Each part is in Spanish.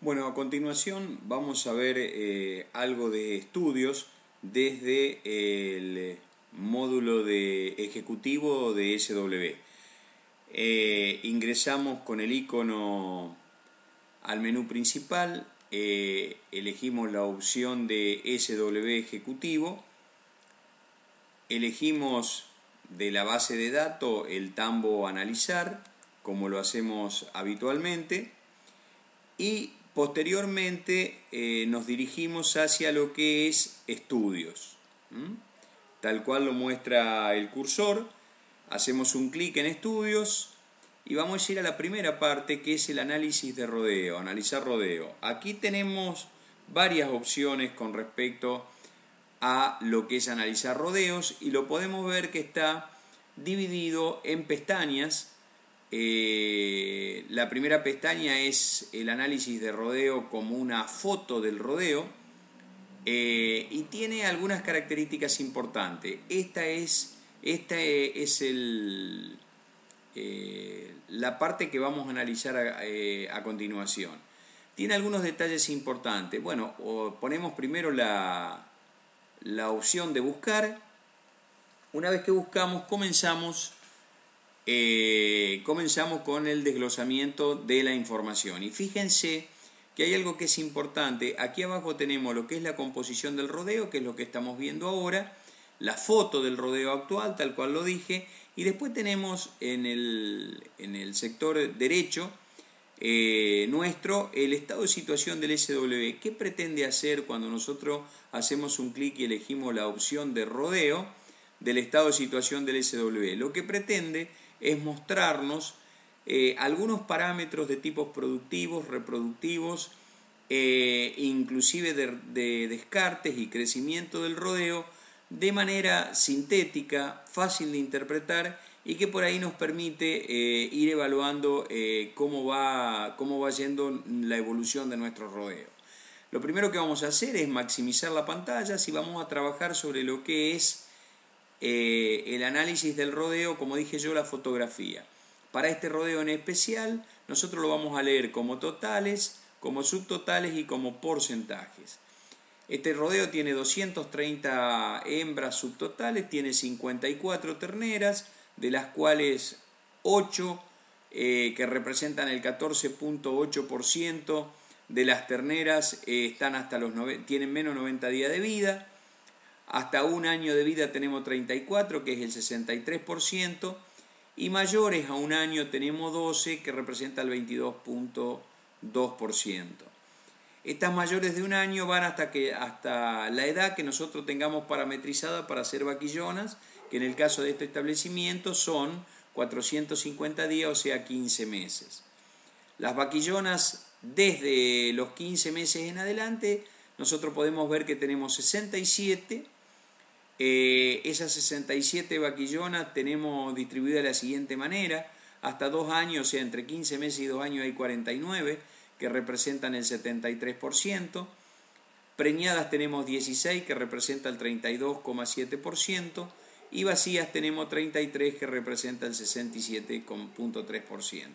Bueno, a continuación vamos a ver algo de estudios desde el módulo de ejecutivo de SW. Ingresamos con el icono al menú principal, elegimos la opción de SW ejecutivo, elegimos de la base de datos el tambo analizar, como lo hacemos habitualmente, y posteriormente nos dirigimos hacia lo que es estudios. Tal cual lo muestra el cursor, hacemos un clic en estudios y vamos a ir a la primera parte, que es el análisis de rodeo, analizar rodeo. Aquí tenemos varias opciones con respecto a lo que es analizar rodeos y lo podemos ver que está dividido en pestañas. La primera pestaña es el análisis de rodeo como una foto del rodeo y tiene algunas características importantes. Esta es la parte que vamos a analizar a continuación. Tiene algunos detalles importantes. Bueno, ponemos primero la opción de buscar. Una vez que buscamos, comenzamos con el desglosamiento de la información. Y fíjense que hay algo que es importante. Aquí abajo tenemos lo que es la composición del rodeo, que es lo que estamos viendo ahora, la foto del rodeo actual, tal cual lo dije, y después tenemos en el sector derecho nuestro el estado de situación del SW. ¿Qué pretende hacer cuando nosotros hacemos un clic y elegimos la opción de rodeo del estado de situación del SW? Lo que pretende es mostrarnos algunos parámetros de tipos productivos, reproductivos, inclusive de descartes y crecimiento del rodeo, de manera sintética, fácil de interpretar y que por ahí nos permite ir evaluando cómo va yendo la evolución de nuestro rodeo. Lo primero que vamos a hacer es maximizar la pantalla si vamos a trabajar sobre lo que es el análisis del rodeo, como dije yo, la fotografía. Para este rodeo en especial, nosotros lo vamos a leer como totales, como subtotales y como porcentajes. Este rodeo tiene 230 hembras subtotales, tiene 54 terneras, de las cuales 8 que representan el 14.8% de las terneras están tienen menos 90 días de vida. Hasta un año de vida tenemos 34, que es el 63%, y mayores a un año tenemos 12, que representa el 22.2%. Estas mayores de un año van hasta la edad que nosotros tengamos parametrizada para ser vaquillonas, que en el caso de este establecimiento son 450 días, o sea 15 meses. Las vaquillonas desde los 15 meses en adelante, nosotros podemos ver que tenemos 67. Esas 67 vaquillonas tenemos distribuidas de la siguiente manera: hasta 2 años, o sea, entre 15 meses y 2 años hay 49, que representan el 73%. Preñadas tenemos 16, que representa el 32,7%. Y vacías tenemos 33, que representa el 67,3%.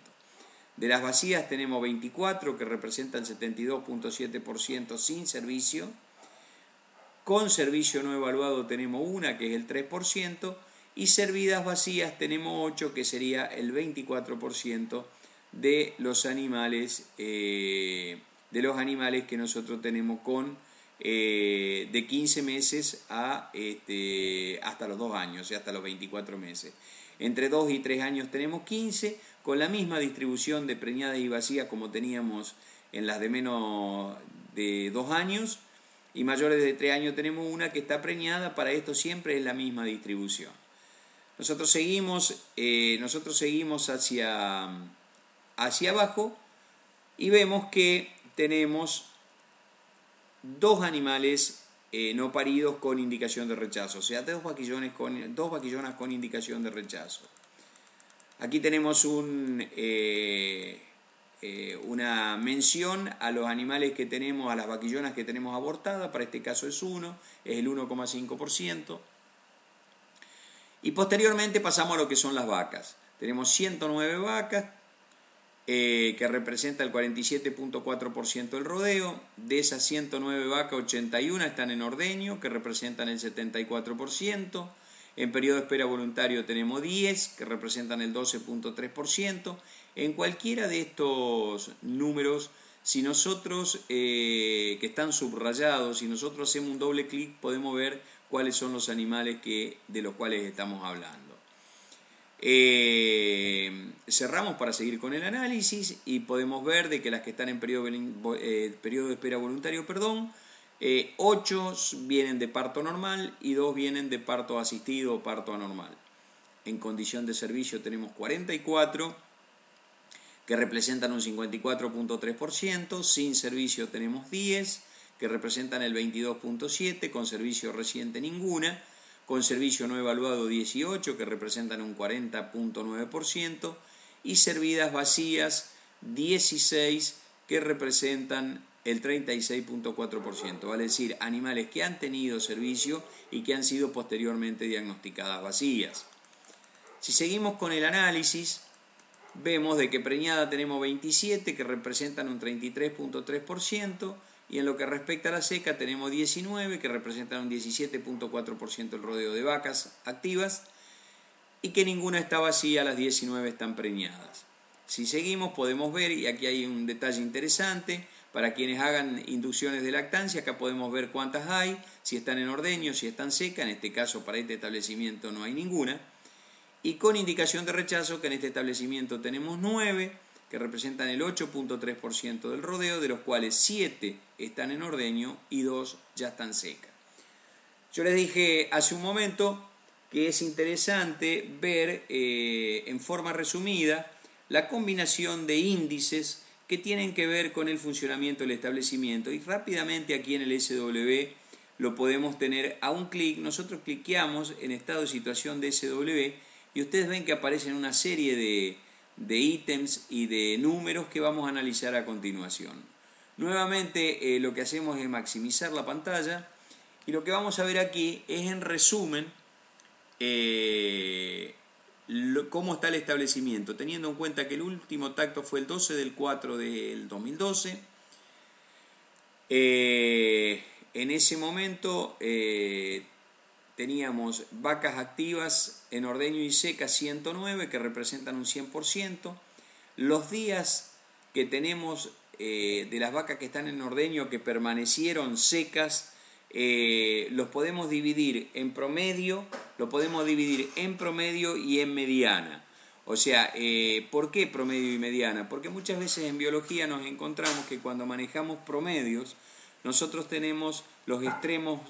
De las vacías tenemos 24, que representa el 72,7% sin servicio. Con servicio no evaluado tenemos una, que es el 3%, y servidas vacías tenemos 8, que sería el 24% de los animales que nosotros tenemos de 15 meses hasta los 2 años, o sea, hasta los 24 meses. Entre 2 y 3 años tenemos 15, con la misma distribución de preñadas y vacías como teníamos en las de menos de 2 años, y mayores de 3 años tenemos una que está preñada. Para esto siempre es la misma distribución. Nosotros seguimos hacia abajo y vemos que tenemos 2 animales no paridos con indicación de rechazo, o sea, 2 vaquillonas con indicación de rechazo. Aquí tenemos una mención a los animales que tenemos, a las vaquillonas que tenemos abortadas. Para este caso es el 1,5%. Y posteriormente pasamos a lo que son las vacas. Tenemos 109 vacas que representa el 47.4% del rodeo. De esas 109 vacas, 81 están en ordeño, que representan el 74%. En periodo de espera voluntario tenemos 10, que representan el 12.3%. En cualquiera de estos números, si nosotros, que están subrayados, si nosotros hacemos un doble clic, podemos ver cuáles son los animales de los cuales estamos hablando. Cerramos para seguir con el análisis y podemos ver de que las que están en periodo de espera voluntario, 8 vienen de parto normal y 2 vienen de parto asistido o parto anormal. En condición de servicio tenemos 44, que representan un 54.3%, sin servicio tenemos 10, que representan el 22.7%, con servicio reciente ninguna, con servicio no evaluado 18, que representan un 40.9%, y servidas vacías 16, que representan el 36.4%, vale decir, animales que han tenido servicio y que han sido posteriormente diagnosticadas vacías. Si seguimos con el análisis, vemos de que preñada tenemos 27, que representan un 33.3%, y en lo que respecta a la seca tenemos 19, que representan un 17.4% del rodeo de vacas activas, y que ninguna está vacía, las 19 están preñadas. Si seguimos podemos ver, y aquí hay un detalle interesante, para quienes hagan inducciones de lactancia, acá podemos ver cuántas hay, si están en ordeño, si están secas, en este caso para este establecimiento no hay ninguna, y con indicación de rechazo, que en este establecimiento tenemos 9, que representan el 8.3% del rodeo, de los cuales 7 están en ordeño y 2 ya están secas. Yo les dije hace un momento que es interesante ver en forma resumida la combinación de índices que tienen que ver con el funcionamiento del establecimiento, y rápidamente aquí en el SW lo podemos tener a un clic. Nosotros cliqueamos en estado de situación de SW y ustedes ven que aparecen una serie de ítems y de números que vamos a analizar a continuación. Nuevamente lo que hacemos es maximizar la pantalla, y lo que vamos a ver aquí es en resumen cómo está el establecimiento, teniendo en cuenta que el último tacto fue el 12/4 del 2012. En ese momento teníamos vacas activas en ordeño y seca 109, que representan un 100%. Los días que tenemos de las vacas que están en ordeño que permanecieron secas, los podemos dividir en promedio, y en mediana. O sea, ¿por qué promedio y mediana? Porque muchas veces en biología nos encontramos que cuando manejamos promedios, nosotros tenemos los extremos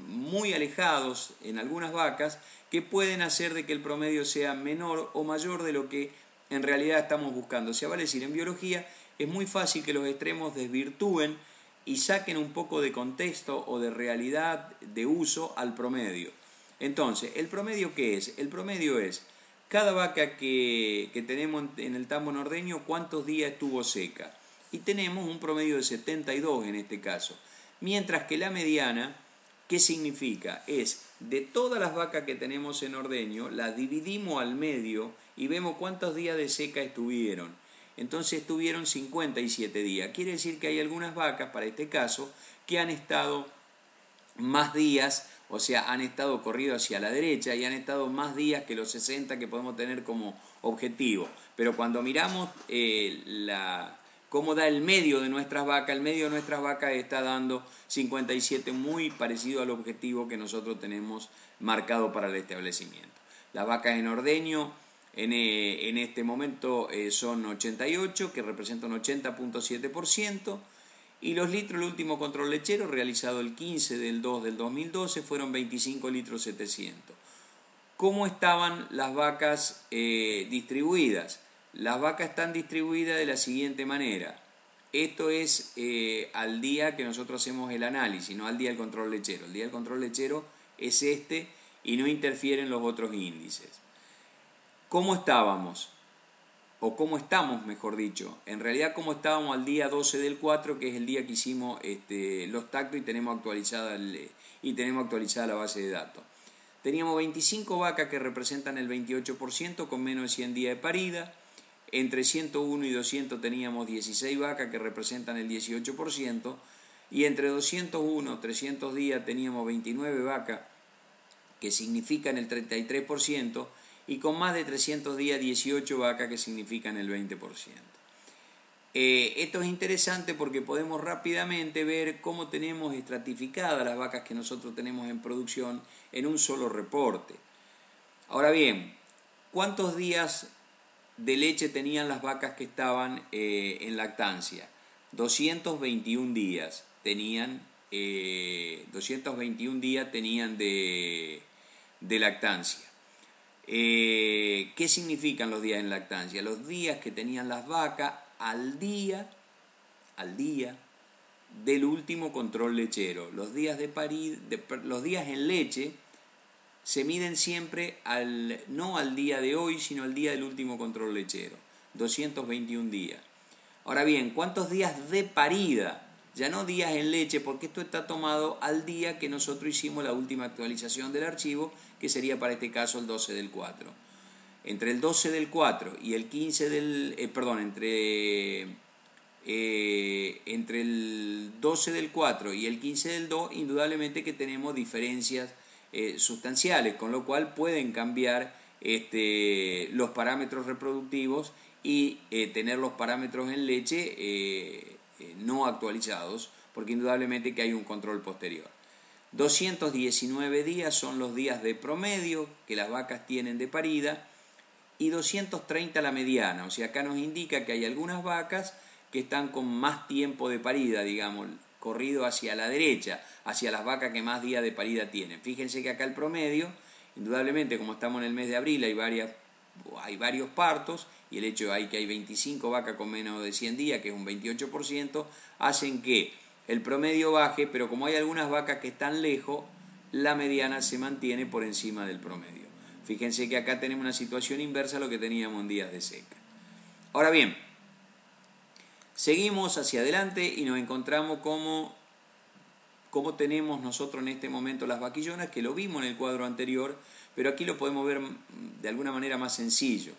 muy alejados en algunas vacas que pueden hacer de que el promedio sea menor o mayor de lo que en realidad estamos buscando. O sea, vale decir, en biología es muy fácil que los extremos desvirtúen y saquen un poco de contexto o de realidad de uso al promedio. Entonces, ¿el promedio qué es? El promedio es cada vaca que tenemos en el tambo nordeño, cuántos días estuvo seca. Y tenemos un promedio de 72 en este caso. Mientras que la mediana, ¿qué significa? Es de todas las vacas que tenemos en ordeño, las dividimos al medio y vemos cuántos días de seca estuvieron. Entonces estuvieron 57 días. Quiere decir que hay algunas vacas, para este caso, que han estado más días, o sea, han estado corrido hacia la derecha y han estado más días que los 60 que podemos tener como objetivo. Pero cuando miramos cómo da el medio de nuestras vacas, el medio de nuestras vacas está dando 57, muy parecido al objetivo que nosotros tenemos marcado para el establecimiento. Las vacas en ordeño en este momento son 88, que representa un 80.7%, y los litros, el último control lechero realizado el 15/2 del 2012 fueron 25 litros 700. ¿Cómo estaban las vacas distribuidas? Las vacas están distribuidas de la siguiente manera. Esto es al día que nosotros hacemos el análisis, no al día del control lechero. El día del control lechero es este y no interfieren los otros índices. ¿Cómo estábamos? O cómo estamos, mejor dicho. En realidad, cómo estábamos al día 12/4, que es el día que hicimos los tactos y tenemos actualizada la base de datos. Teníamos 25 vacas que representan el 28% con menos de 100 días de parida. entre 101 y 200 teníamos 16 vacas que representan el 18%, y entre 201 y 300 días teníamos 29 vacas que significan el 33%, y con más de 300 días 18 vacas que significan el 20%. Esto es interesante porque podemos rápidamente ver cómo tenemos estratificadas las vacas que nosotros tenemos en producción en un solo reporte. Ahora bien, ¿cuántos días de leche tenían las vacas que estaban en lactancia? 221 días tenían, 221 días tenían de lactancia. ¿Qué significan los días en lactancia? Los días que tenían las vacas al día del último control lechero. Los días los días en leche se miden siempre no al día de hoy, sino al día del último control lechero. 221 días. Ahora bien, ¿cuántos días de parida? Ya no días en leche, porque esto está tomado al día que nosotros hicimos la última actualización del archivo, que sería para este caso el 12 del 4. Entre el 12 del 4 y el 15 del... entre el 12 del 4 y el 15 del 2, indudablemente que tenemos diferencias sustanciales, con lo cual pueden cambiar los parámetros reproductivos y tener los parámetros en leche no actualizados, porque indudablemente que hay un control posterior. 219 días son los días de promedio que las vacas tienen de parida, y 230 la mediana. O sea, acá nos indica que hay algunas vacas que están con más tiempo de parida, digamos, corrido hacia la derecha, hacia las vacas que más días de parida tienen. Fíjense que acá el promedio, indudablemente, como estamos en el mes de abril, hay varios partos, y el hecho de que hay 25 vacas con menos de 100 días, que es un 28%, hacen que el promedio baje, pero como hay algunas vacas que están lejos, la mediana se mantiene por encima del promedio. Fíjense que acá tenemos una situación inversa a lo que teníamos en días de seca. Ahora bien, seguimos hacia adelante y nos encontramos cómo tenemos nosotros en este momento las vaquillonas, que lo vimos en el cuadro anterior, pero aquí lo podemos ver de alguna manera más sencillo.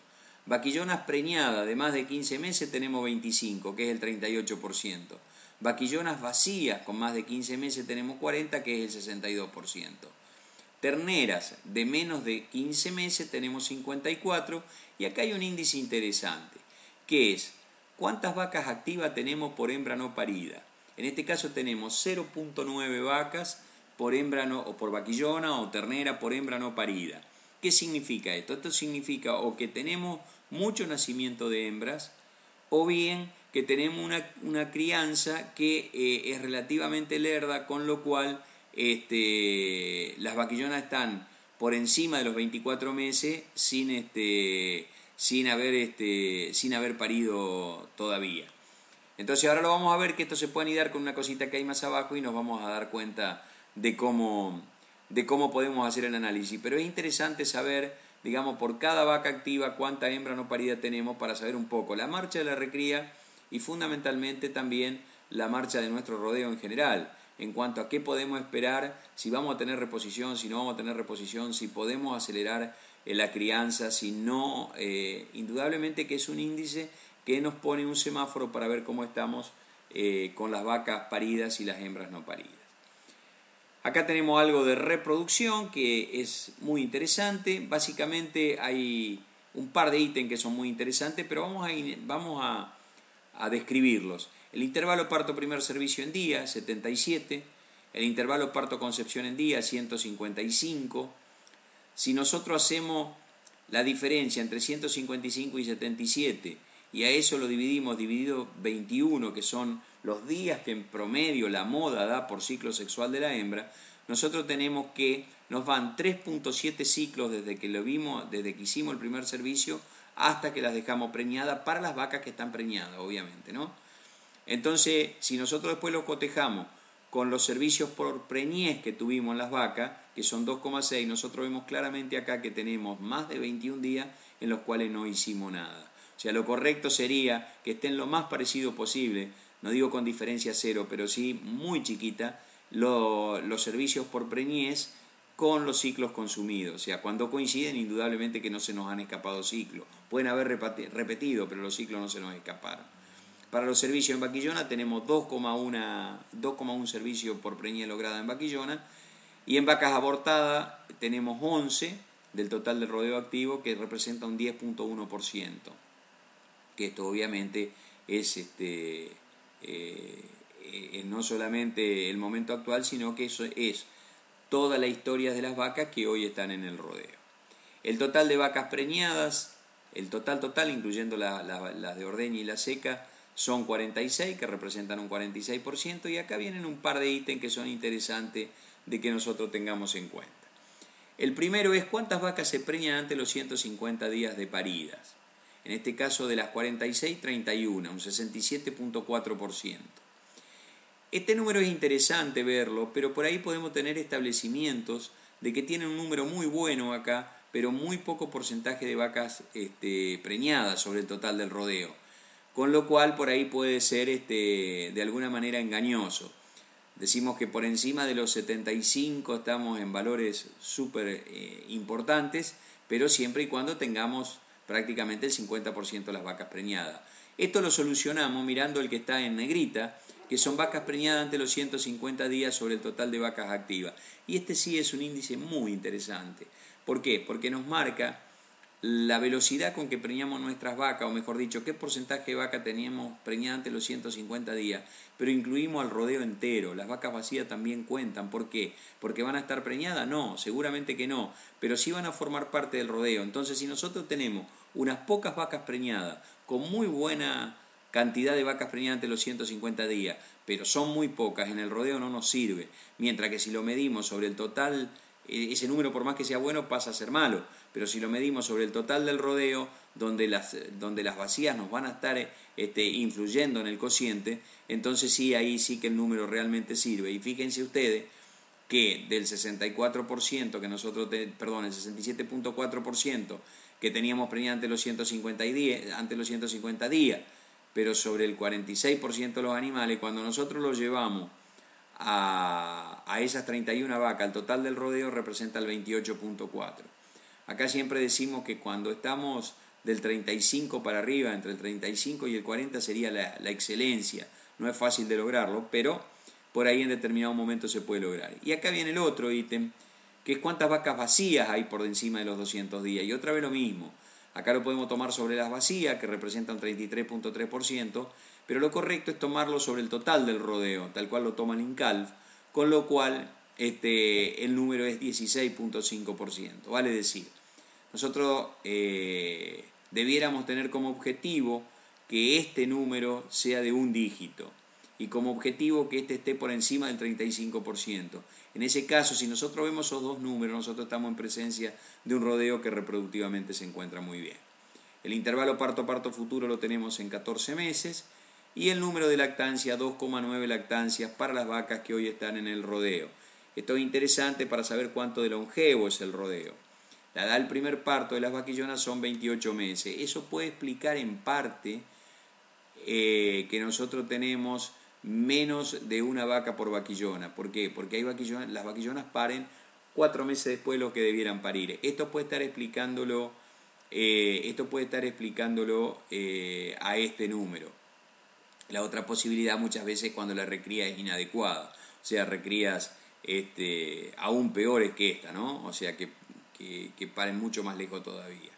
Vaquillonas preñadas de más de 15 meses tenemos 25, que es el 38%. Vaquillonas vacías con más de 15 meses tenemos 40, que es el 62%. Terneras de menos de 15 meses tenemos 54, y acá hay un índice interesante, que es cuántas vacas activas tenemos por hembra no parida. En este caso tenemos 0.9 vacas por hembra no, o por vaquillona o ternera por hembra no parida. ¿Qué significa esto? Esto significa o que tenemos mucho nacimiento de hembras, o bien que tenemos una crianza que es relativamente lerda, con lo cual las vaquillonas están por encima de los 24 meses sin haber parido todavía. Entonces ahora lo vamos a ver, que esto se puede anidar con una cosita que hay más abajo, y nos vamos a dar cuenta de cómo podemos hacer el análisis. Pero es interesante saber, digamos, por cada vaca activa cuánta hembra no parida tenemos, para saber un poco la marcha de la recría y fundamentalmente también la marcha de nuestro rodeo en general, en cuanto a qué podemos esperar, si vamos a tener reposición, si no vamos a tener reposición, si podemos acelerar la crianza, si no. Indudablemente que es un índice que nos pone un semáforo para ver cómo estamos con las vacas paridas y las hembras no paridas. Acá tenemos algo de reproducción que es muy interesante. Básicamente hay un par de ítems que son muy interesantes, pero vamos a describirlos. El intervalo parto primer servicio en día, 77. El intervalo parto concepción en día, 155. Si nosotros hacemos la diferencia entre 155 y 77, y a eso lo dividido 21, que son los días que en promedio la moda da por ciclo sexual de la hembra, nosotros tenemos que nos van 3.7 ciclos desde que hicimos el primer servicio hasta que las dejamos preñadas, para las vacas que están preñadas, obviamente, ¿no? Entonces, si nosotros después lo cotejamos con los servicios por preñez que tuvimos en las vacas, que son 2,6, nosotros vemos claramente acá que tenemos más de 21 días en los cuales no hicimos nada. O sea, lo correcto sería que estén lo más parecido posible, no digo con diferencia cero, pero sí muy chiquita, los servicios por preñez con los ciclos consumidos. O sea, cuando coinciden, indudablemente que no se nos han escapado ciclos. Pueden haber repetido, pero los ciclos no se nos escaparon. Para los servicios en vaquillona tenemos 2,1 servicios por preñada lograda en vaquillona, y en vacas abortadas tenemos 11 del total del rodeo activo, que representa un 10,1%, que esto obviamente es no solamente el momento actual, sino que eso es toda la historia de las vacas que hoy están en el rodeo. El total de vacas preñadas, el total, incluyendo las de ordeña y la seca, son 46, que representan un 46%, y acá vienen un par de ítems que son interesantes de que nosotros tengamos en cuenta. El primero es cuántas vacas se preñan antes de los 150 días de paridas. En este caso, de las 46, 31, un 67,4%. Este número es interesante verlo, pero por ahí podemos tener establecimientos de que tienen un número muy bueno acá, pero muy poco porcentaje de vacas preñadas sobre el total del rodeo. Con lo cual por ahí puede ser de alguna manera engañoso. Decimos que por encima de los 75 estamos en valores súper importantes, pero siempre y cuando tengamos prácticamente el 50% de las vacas preñadas. Esto lo solucionamos mirando el que está en negrita, que son vacas preñadas ante los 150 días sobre el total de vacas activas. Y este sí es un índice muy interesante. ¿Por qué? Porque nos marca la velocidad con que preñamos nuestras vacas, o mejor dicho, qué porcentaje de vaca teníamos preñada ante los 150 días, pero incluimos al rodeo entero. Las vacas vacías también cuentan. ¿Por qué? ¿Porque van a estar preñadas? No, seguramente que no, pero sí van a formar parte del rodeo. Entonces, si nosotros tenemos unas pocas vacas preñadas, con muy buena cantidad de vacas preñadas ante los 150 días, pero son muy pocas, en el rodeo no nos sirve. Mientras que si lo medimos sobre el total, ese número, por más que sea bueno, pasa a ser malo. Pero si lo medimos sobre el total del rodeo, donde las vacías nos van a estar influyendo en el cociente, entonces sí, ahí sí que el número realmente sirve. Y fíjense ustedes que del 64% que nosotros, el 67,4% que teníamos preñada ante los 150 días, pero sobre el 46% de los animales, cuando nosotros los llevamos a esas 31 vacas, el total del rodeo representa el 28,4%. Acá siempre decimos que cuando estamos del 35 para arriba, entre el 35 y el 40 sería la excelencia. No es fácil de lograrlo, pero por ahí en determinado momento se puede lograr. Y acá viene el otro ítem, que es cuántas vacas vacías hay por encima de los 200 días. Y otra vez lo mismo. Acá lo podemos tomar sobre las vacías, que representan un 33,3%, pero lo correcto es tomarlo sobre el total del rodeo, tal cual lo toma el INCALF, con lo cual el número es 16,5%. Vale decir, nosotros debiéramos tener como objetivo que este número sea de un dígito y como objetivo que esté por encima del 35%. En ese caso, si nosotros vemos esos dos números, nosotros estamos en presencia de un rodeo que reproductivamente se encuentra muy bien. El intervalo parto-parto futuro lo tenemos en 14 meses y el número de lactancia, 2,9 lactancias para las vacas que hoy están en el rodeo. Esto es interesante para saber cuánto de longevo es el rodeo. La edad del primer parto de las vaquillonas son 28 meses. Eso puede explicar en parte que nosotros tenemos menos de una vaca por vaquillona. ¿Por qué? Porque las vaquillonas paren 4 meses después de lo que debieran parir. Esto puede estar explicándolo a este número. La otra posibilidad muchas veces es cuando la recría es inadecuada. O sea, recrías aún peores que esta, ¿no? O sea, que paren mucho más lejos todavía.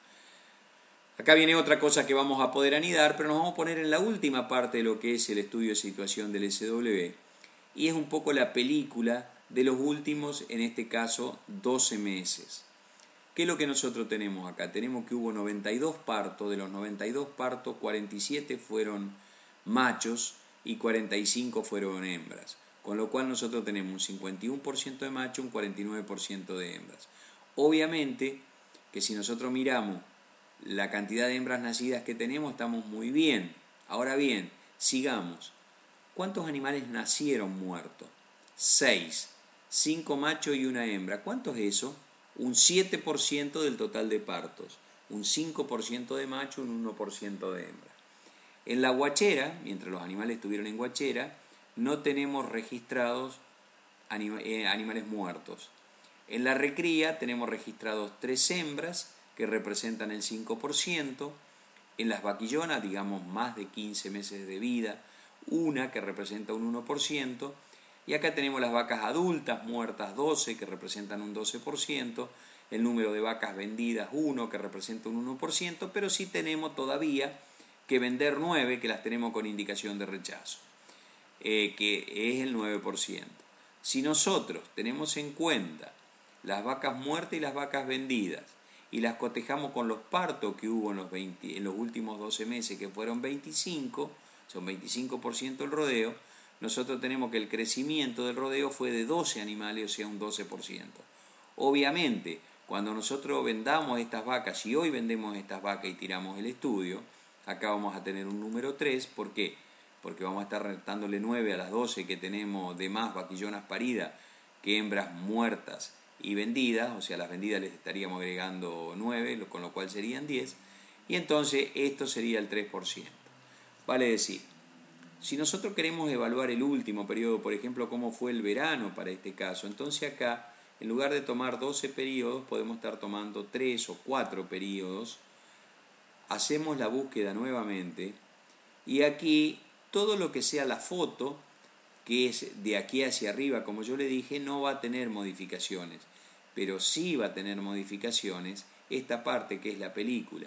Acá viene otra cosa que vamos a poder anidar, pero nos vamos a poner en la última parte de lo que es el estudio de situación del SW, y es un poco la película de los últimos, en este caso, 12 meses. ¿Qué es lo que nosotros tenemos acá? Tenemos que hubo 92 partos, de los 92 partos, 47 fueron machos y 45 fueron hembras, con lo cual nosotros tenemos un 51% de machos, un 49% de hembras. Obviamente que si nosotros miramos la cantidad de hembras nacidas que tenemos, estamos muy bien. Ahora bien, sigamos. ¿Cuántos animales nacieron muertos? 6. 5 machos y una hembra. ¿Cuánto es eso? Un 7% del total de partos. Un 5% de macho, un 1% de hembra. En la guachera, mientras los animales estuvieron en guachera, no tenemos registrados animales muertos. En la recría tenemos registrados 3 hembras que representan el 5%, en las vaquillonas, digamos más de 15 meses de vida, una que representa un 1%, y acá tenemos las vacas adultas muertas 12 que representan un 12%, el número de vacas vendidas 1 que representa un 1%, pero sí tenemos todavía que vender 9 que las tenemos con indicación de rechazo, que es el 9%. Si nosotros tenemos en cuenta las vacas muertas y las vacas vendidas y las cotejamos con los partos que hubo en los últimos 12 meses, que fueron 25, son 25% el rodeo, nosotros tenemos que el crecimiento del rodeo fue de 12 animales, o sea, un 12%. Obviamente, cuando nosotros vendamos estas vacas, si hoy vendemos estas vacas y tiramos el estudio, acá vamos a tener un número 3, ¿por qué? Porque vamos a estar dándole 9 a las 12 que tenemos de más vaquillonas paridas que hembras muertas y vendidas, o sea, a las vendidas les estaríamos agregando 9, con lo cual serían 10, y entonces esto sería el 3%. Vale decir, si nosotros queremos evaluar el último periodo, por ejemplo, cómo fue el verano para este caso, entonces acá, en lugar de tomar 12 periodos, podemos estar tomando 3 o 4 periodos, hacemos la búsqueda nuevamente, y aquí todo lo que sea la foto, que es de aquí hacia arriba, como yo le dije, no va a tener modificaciones, pero sí va a tener modificaciones esta parte que es la película.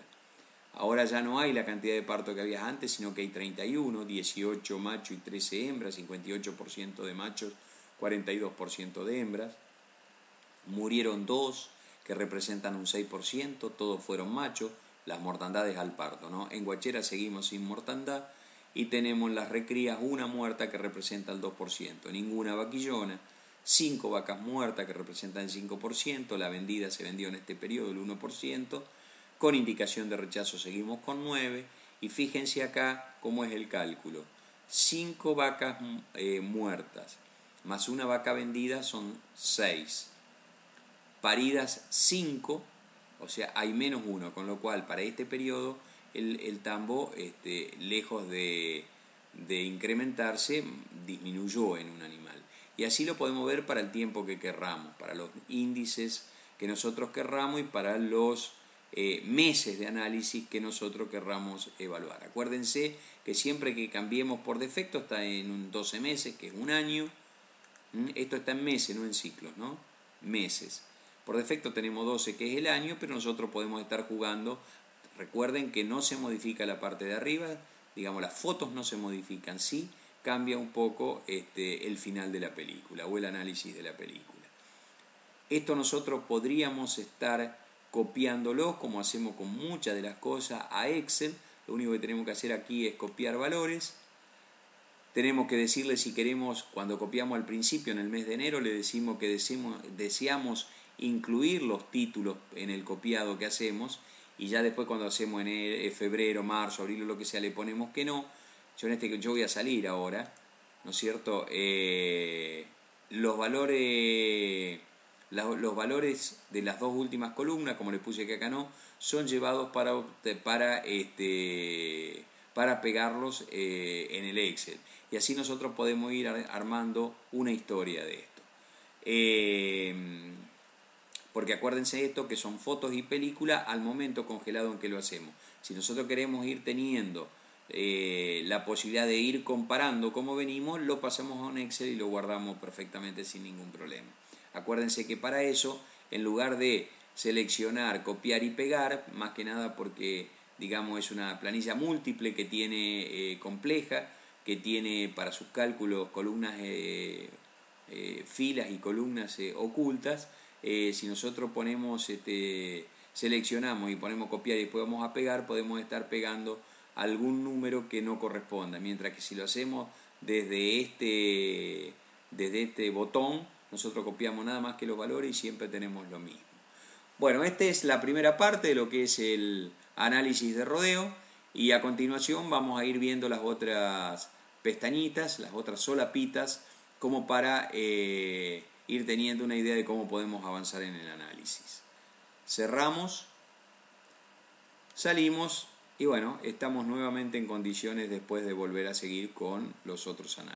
Ahora ya no hay la cantidad de parto que había antes, sino que hay 31, 18 machos y 13 hembras, 58% de machos, 42% de hembras. Murieron 2, que representan un 6%, todos fueron machos, las mortandades al parto, ¿no? En Guachera seguimos sin mortandad y tenemos las recrías una muerta que representa el 2%, ninguna vaquillona, 5 vacas muertas que representan el 5%, la vendida se vendió en este periodo el 1%, con indicación de rechazo seguimos con 9, y fíjense acá cómo es el cálculo. 5 vacas muertas más una vaca vendida son 6. Paridas 5, o sea, hay menos 1, con lo cual para este periodo el tambo, lejos de incrementarse, disminuyó en un animal. Y así lo podemos ver para el tiempo que querramos, para los índices que nosotros querramos y para los meses de análisis que nosotros querramos evaluar. Acuérdense que siempre que cambiemos por defecto está en 12 meses, que es un año. Esto está en meses, no en ciclos, ¿no? Meses. Por defecto tenemos 12, que es el año, pero nosotros podemos estar jugando. Recuerden que no se modifica la parte de arriba, digamos, las fotos no se modifican, sí cambia un poco el final de la película o el análisis de la película. Esto nosotros podríamos estar copiándolo, como hacemos con muchas de las cosas, a Excel. Lo único que tenemos que hacer aquí es copiar valores. Tenemos que decirle si queremos, cuando copiamos al principio, en el mes de enero, le decimos que deseamos incluir los títulos en el copiado que hacemos, y ya después cuando hacemos en febrero, marzo, abril o lo que sea, le ponemos que no. Yo voy a salir ahora, ¿no es cierto? Los valores de las dos últimas columnas, como le puse que acá no, son llevados para pegarlos en el Excel. Y así nosotros podemos ir armando una historia de esto. Porque acuérdense esto, que son fotos y película al momento congelado en que lo hacemos. Si nosotros queremos ir teniendo la posibilidad de ir comparando cómo venimos, lo pasamos a un Excel y lo guardamos perfectamente sin ningún problema. Acuérdense que para eso, en lugar de seleccionar, copiar y pegar, más que nada porque, digamos, es una planilla múltiple que tiene compleja, que tiene para sus cálculos columnas, filas y columnas ocultas. Si nosotros ponemos, seleccionamos y ponemos copiar y después vamos a pegar, podemos estar pegando algún número que no corresponda, mientras que si lo hacemos desde este botón, nosotros copiamos nada más que los valores y siempre tenemos lo mismo. Bueno, esta es la primera parte de lo que es el análisis de rodeo, y a continuación vamos a ir viendo las otras pestañitas, las otras solapitas, como para ir teniendo una idea de cómo podemos avanzar en el análisis. Cerramos, salimos y bueno, estamos nuevamente en condiciones después de volver a seguir con los otros análisis.